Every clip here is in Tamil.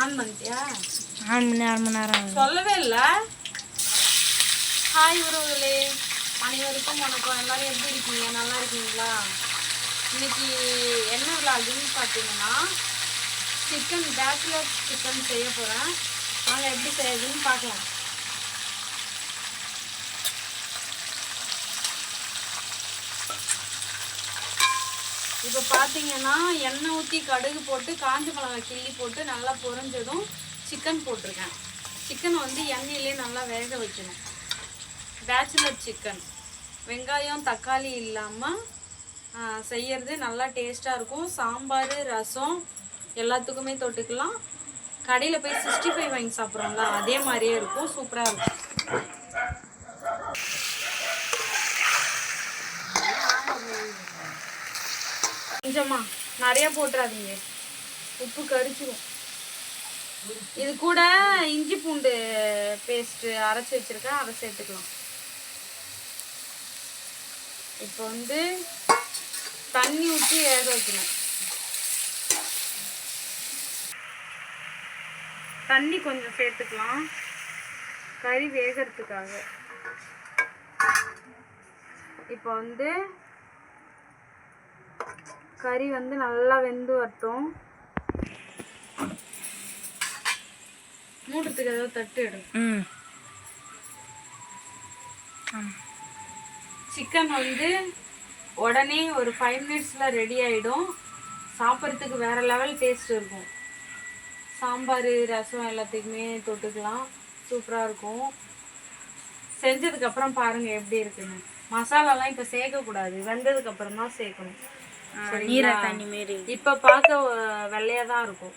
ஆன் பண்ணிட்டியா? ஆன் பண்ணி 1/2 மணி நேரம் சொல்லவே இல்லை. ஹாய் உறவுகளே, அனைவருக்கும் வணக்கம். எல்லாரும் எப்படி இருக்கீங்க? நல்லா இருக்கீங்களா? இன்னைக்கு என்ன விளாகுன்னு பார்த்தீங்கன்னா, சிக்கன் பேச்சுலர் சிக்கன் செய்ய போகிறேன். நாங்கள் எப்படி செய்யுதுன்னு பார்க்கலாம். இப்போ பார்த்தீங்கன்னா எண்ணெய் ஊற்றி கடுகு போட்டு காஞ்ச மிளகாய் கிள்ளி போட்டு நல்லா பொரிஞ்சதும் சிக்கன் போட்டிருக்கேன். சிக்கனை வந்து எண்ணெயிலே நல்லா வேக வைக்கணும். பேச்சுலர் சிக்கன் வெங்காயம் தக்காளி இல்லாமல் செய்யறது நல்லா டேஸ்ட்டாக இருக்கும். சாம்பார் ரசம் எல்லாத்துக்குமே தொட்டுக்கலாம். கடையில் போய் 65 வாங்கி சாப்பிட்றோம்ல அதே மாதிரியே இருக்கும். சூப்பராக இருக்கும். கொஞ்சமா நிறைய போட்டுறாதீங்க, உப்பு கரிச்சிடும். இது கூட இஞ்சி பூண்டு பேஸ்ட்டு அரைச்சி வச்சுருக்கேன், அதை சேர்த்துக்கலாம். இப்போ வந்து தண்ணி ஊற்றி வேக வைக்கணும். தண்ணி கொஞ்சம் சேர்த்துக்கலாம் கறி வேகிறதுக்காக. இப்போ வந்து கறி வந்து நல்லா வெந்து வரட்டும். மூடுறதுக்கு ஏதாவது தட்டு எடு. சிக்கன் வந்து உடனே ஒரு 5 மினிட்ஸில் ரெடி ஆகிடும். சாப்பிட்றதுக்கு வேறு லெவல் டேஸ்ட் இருக்கும். சாம்பார் ரசம் எல்லாத்துக்குமே தொட்டுக்கலாம். சூப்பராக இருக்கும். செஞ்சதுக்கப்புறம் பாருங்கள் எப்படி இருக்குன்னு. மசாலாலாம் இப்போ சேர்க்கக்கூடாது, வெந்ததுக்கப்புறம் தான் சேர்க்கணும். நீரை தண்ணி மாரி. இப்போ பார்க்க வெள்ளையாக தான் இருக்கும்.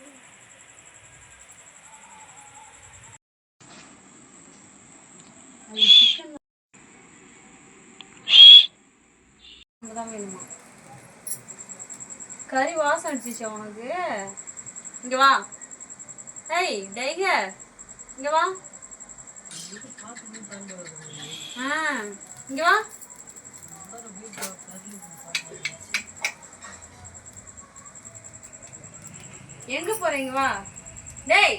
தான் வேணுமா? கறி வாசம் அடிச்சிச்சா உனக்கு? இங்க வா. ஏய் டைகர், இங்க வா. இங்க வா. எங்க போறீங்க? வா. டேய்,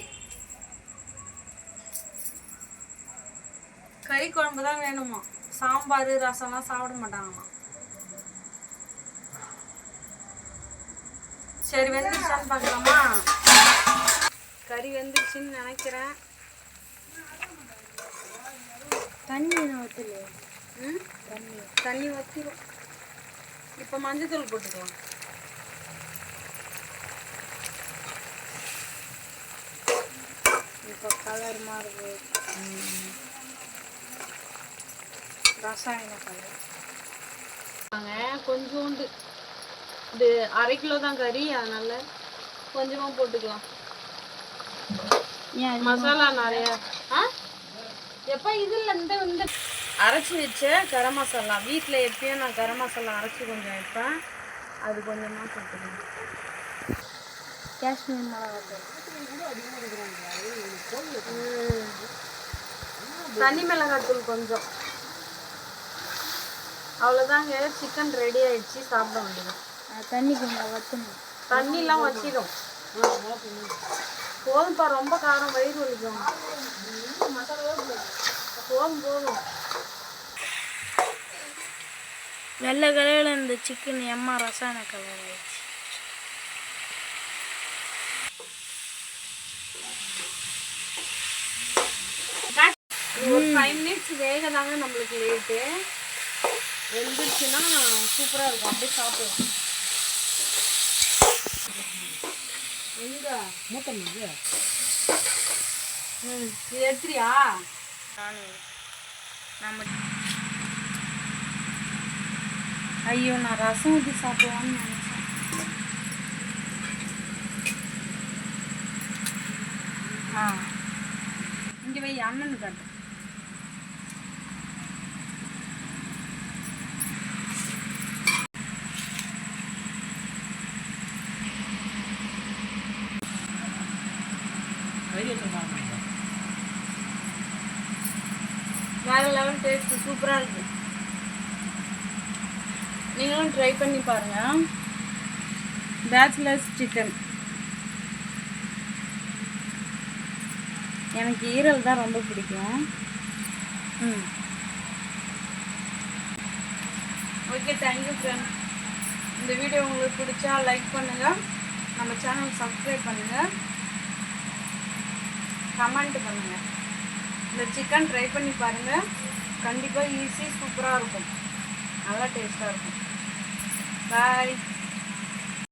கறி குழம்பு தான் வேணுமா? சாம்பார் ரசம்லாம் சாப்பிட மாட்டாங்களாம். சரி, வெந்துருச்சான்னு பார்க்கலாமா? கறி வெந்துருச்சுன்னு நினைக்கிறேன். தண்ணி ஊற்றலையே. தண்ணி வத்திரும். இப்போ மஞ்சத்தூள் போட்டுக்கலாம். இப்போ கலர் மாறுது, ரசாயன கலர். கொஞ்சோண்டு இது 1/2 கிலோ தான் கறி, அதனால கொஞ்சமாக போட்டுக்கலாம். மசாலா நிறைய எப்போ இதில் இந்த அரைச்சி வச்ச கரம் மசாலா வீட்டில் எப்பயும் நான் கரம் மசாலா அரைச்சி கொஞ்சம் வைப்பேன், அது கொஞ்சமாக போட்டுக்கலாம். காஷ்மீர் மிளகாய் தனி மிளகாத்தூள் கொஞ்சம். அவ்வளோதாங்க, சிக்கன் ரெடி ஆயிடுச்சு. சாப்பிட வேண்டியது. தண்ணி கொஞ்சம் வற்றணும். தண்ணிலாம் வச்சிடும். போதும்ப்பா, ரொம்ப காரம் வயிறு வலிக்கும். போதும் போதும். வெள்ளை கலரில் இந்த சிக்கன் எம்மா ரசாயன கலர் ஆயிடுச்சு. ஒரு 5 மினிட்ஸ் வேக தாங்க நம்மளுக்கு லேட்டு. வெந்துருச்சுன்னா சூப்பராக இருக்கும். அப்படியே சாப்பிடலாம். எங்க மூட்டை இது எடுத்துறியா? ஐயோ, நான் ரசம் ஊற்றி சாப்பிடலான்னு நினச்சேன். இங்கே வை, அண்ணனு காட்டு. வேறு லெவல் டேஸ்ட், சூப்பராக இருக்குது. நீங்களும் ட்ரை பண்ணி பாருங்கள். பேச்சுலர்ஸ் சிக்கன் எனக்கு ஈரல் தான் ரொம்ப பிடிக்கும். Okay, thank you friend. இந்த வீடியோ உங்களுக்கு பிடிச்சா லைக் பண்ணுங்கள், நம்ம சேனல் சப்ஸ்கிரைப் பண்ணுங்கள், கமெண்ட் பண்ணுங்கள். இந்த சிக்கன் ட்ரை பண்ணி பாருங்கள், கண்டிப்பாக ஈஸி சூப்பராக இருக்கும், நல்லா டேஸ்ட்டாக இருக்கும். பாய்.